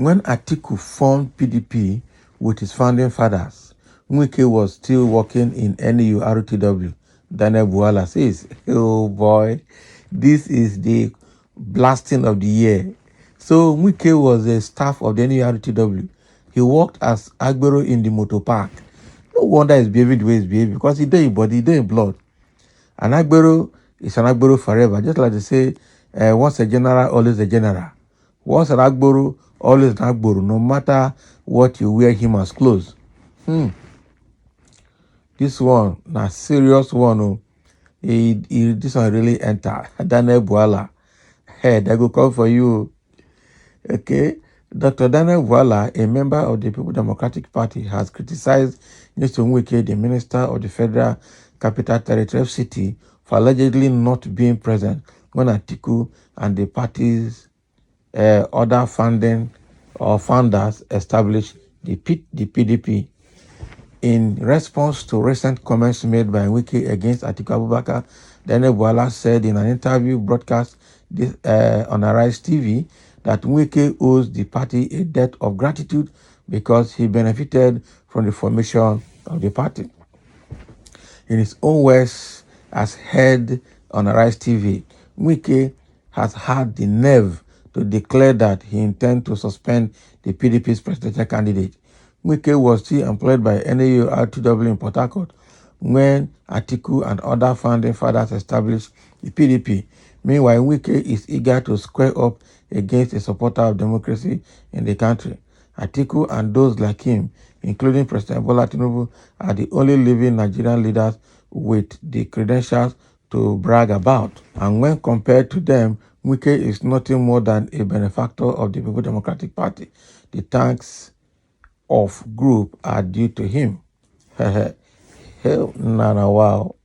When Atiku formed PDP with his founding fathers, Wike was still working in NURTW. Daniel Wahala says, oh boy, this is the blasting of the year. So Wike was a staff of the NURTW. He worked as Agbero in the motor park. No wonder he's behaving the way he's behaving, because he did body, he did blood. An Agbero is an Agbero forever. Just like they say, once a general, always a general. Once an Agbero, always an Agbero, no matter what you wear him as clothes. This one, na serious one. Oh. This one really enter. Daniel Wahala. Hey, they go come for you. Okay. Dr. Daniel Wahala, a member of the People Democratic Party, has criticized Nyesom Wike, the Minister of the Federal Capital Territory FCT, for allegedly not being present when Atiku and the party's other funding or founders established the PDP. In response to recent comments made by Wike against Atiku Abubakar, Daniel Wahala said in an interview broadcast on Arise TV that Wike owes the party a debt of gratitude because he benefited from the formation of the party. In his own words, as heard on Arise TV, Wike has had the nerve to declare that he intends to suspend the PDP's presidential candidate. Wike was still employed by NAURTW in Port Harcourt when Atiku and other founding fathers established the PDP. Meanwhile, Wike is eager to square up against a supporter of democracy in the country. Atiku and those like him, including President Bola Tinubu, are the only living Nigerian leaders with the credentials to brag about. And when compared to them, Wike is nothing more than a benefactor of the People Democratic Party. The thanks of group are due to him. Hell, nah, wow.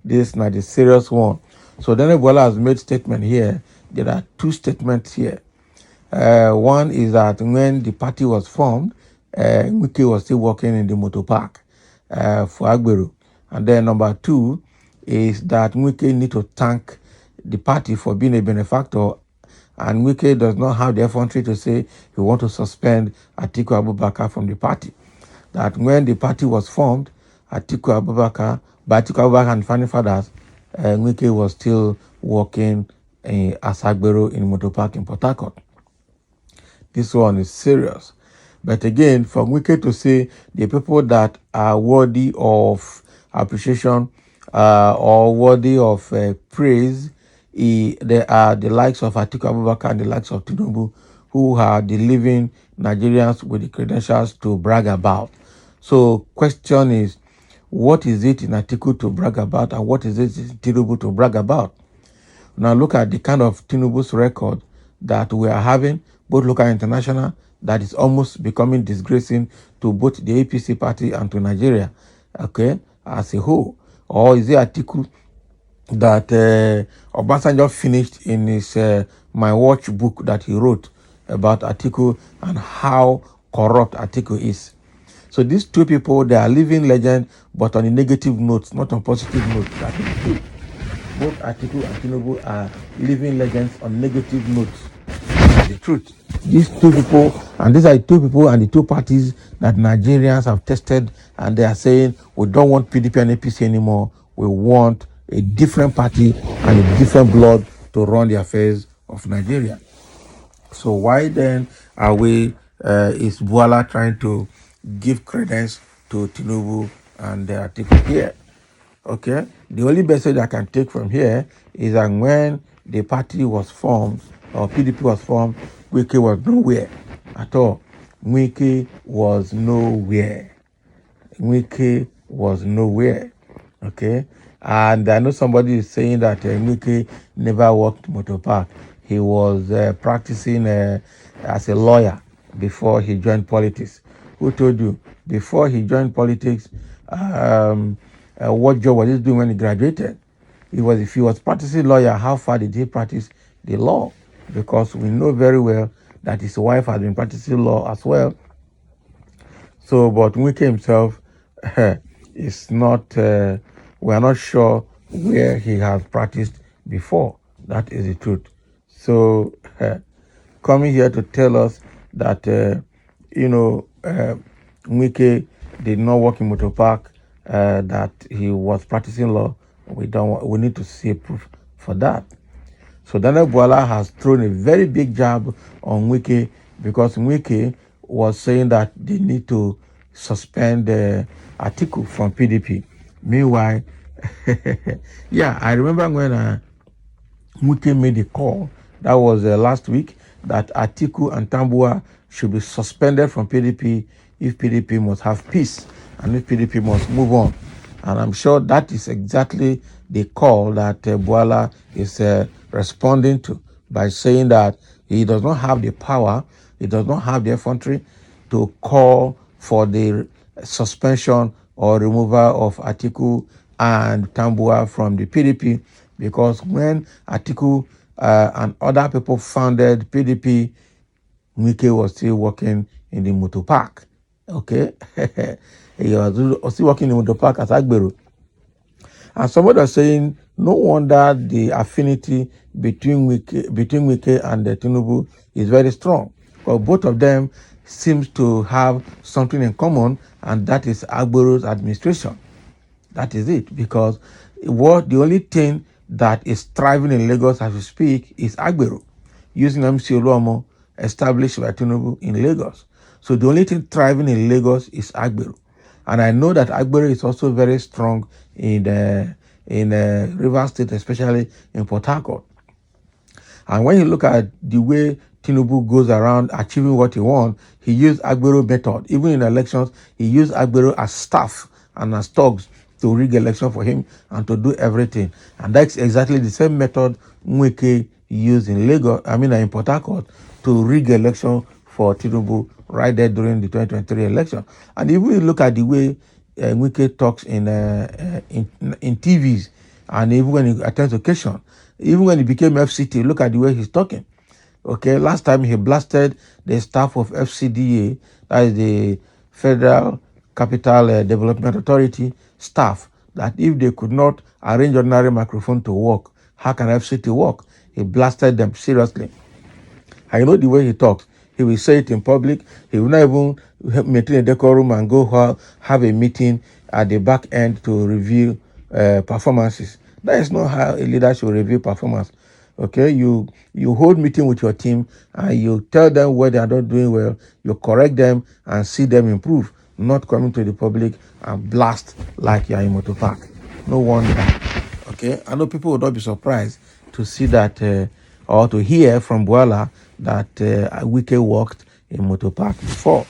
This is not the serious one. So Daniel Bola has made statement here. There are two statements here. One is that when the party was formed, Wike was still working in the motor park for Agbero. And then number two is that Wike need to thank the party for being a benefactor, and Wike does not have the effrontery to say he wants to suspend Atiku Abubakar from the party. That when the party was formed, by Atiku Abubakar and founding fathers, Wike was still working as Agbero in motor park in Port Harcourt. This one is serious. But again, for Wike to say the people that are worthy of appreciation or worthy of praise, they are the likes of Atiku Abubakar and the likes of Tinubu, who are the living Nigerians with the credentials to brag about. So question is, what is it in Atiku to brag about, and what is it in Tinubu to brag about? Now look at the kind of Tinubu's record that we are having, both local and international, that is almost becoming disgracing to both the APC party and to Nigeria, okay, as a whole. Or is it Atiku that Obasanjo finished in his My Watch book that he wrote about Atiku and how corrupt Atiku is? So these two people, they are living legends, but on a negative note, not on positive note. That is true. Both Atiku and Tinubu are living legends on negative notes. That's the truth. These two people, and these are the two people and the two parties that Nigerians have tested, and they are saying, we don't want PDP and APC anymore. We want a different party and a different blood to run the affairs of Nigeria. So why then are is Wahala trying to give credence to Tinubu and Atiku here? Okay, the only message I can take from here is that when the party was formed, or PDP was formed, Wike was nowhere at all. Wike was nowhere. Wike was nowhere. Okay, and I know somebody is saying that Wike never worked motor park. He was practicing as a lawyer before he joined politics. Who told you? Before he joined politics, what job was he doing when he graduated? If he was practicing lawyer, how far did he practice the law? Because we know very well that his wife had been practicing law as well. So, but Wike himself is not, we are not sure where he has practiced before. That is the truth. So, coming here to tell us that Wike did not work in motor park, that he was practicing law. We don't want, we need to see proof for that. So Daniel Buala has thrown a very big jab on Wike because Wike was saying that they need to suspend Atiku from PDP. Meanwhile, yeah, I remember when Wike made a call, that was last week, that Atiku and Tambua should be suspended from PDP if PDP must have peace and if PDP must move on. And I'm sure that is exactly the call that Buala is responding to by saying that he does not have the power, he does not have the effrontery to call for the suspension or removal of Atiku and Tambua from the PDP, because when Atiku and other people founded PDP, Wike was still working in the motor park. Okay, he was still working in the motor park as Agbero. And somebody was saying, no wonder the affinity between Wike and the Tinubu is very strong. But both of them seems to have something in common, and that is Agbero's administration. That is it, because the only thing that is thriving in Lagos as we speak is Agbero, using MC Oluomo, established by Tinubu in Lagos. So the only thing thriving in Lagos is Agbero. And I know that Agbero is also very strong in Rivers State, especially in Port Harcourt. And when you look at the way Tinubu goes around achieving what he wants, he used Agbero method. Even in elections, he used Agbero as staff and as thugs to rig election for him and to do everything. And that's exactly the same method Wike used in Lagos, in Port Harcourt, to rig election for Tinubu right there during the 2023 election. And if we look at the way Wike talks in TVs, and even when he attends occasion, even when he became FCT, look at the way he's talking. Okay, last time he blasted the staff of FCDA, that is the Federal Capital Development Authority staff, that if they could not arrange ordinary microphone to work, how can FCT work? He blasted them seriously. I know the way he talks. He will say it in public. He will not even maintain a decorum and go have a meeting at the back end to review performances. That is not how a leader should review performance. Okay, you hold meeting with your team and you tell them where they are not doing well. You correct them and see them improve. Not coming to the public and blast like you are in motor park. No wonder. Okay, I know people would not be surprised to see that or to hear from Buala that Wike worked in motor park before.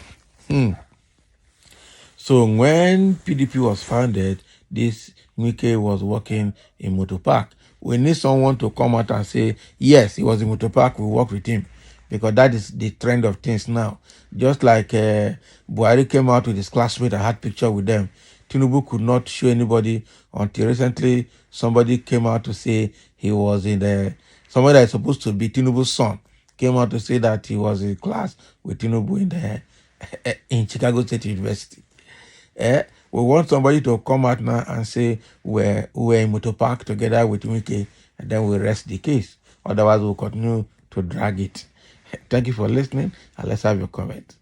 So when PDP was founded, this Wike was working in motor park. We need someone to come out and say, yes, he was in motor park, we work with him. Because that is the trend of things now. Just like Buhari came out with his classmate and had picture with them. Tinubu could not show anybody until recently somebody came out to say he was in somebody that is supposed to be Tinubu's son came out to say that he was in class with Tinubu in Chicago State University. We want somebody to come out now and say we're in motor park together with Wike, and then we rest the case. Otherwise, we'll continue to drag it. Thank you for listening, and let's have your comment.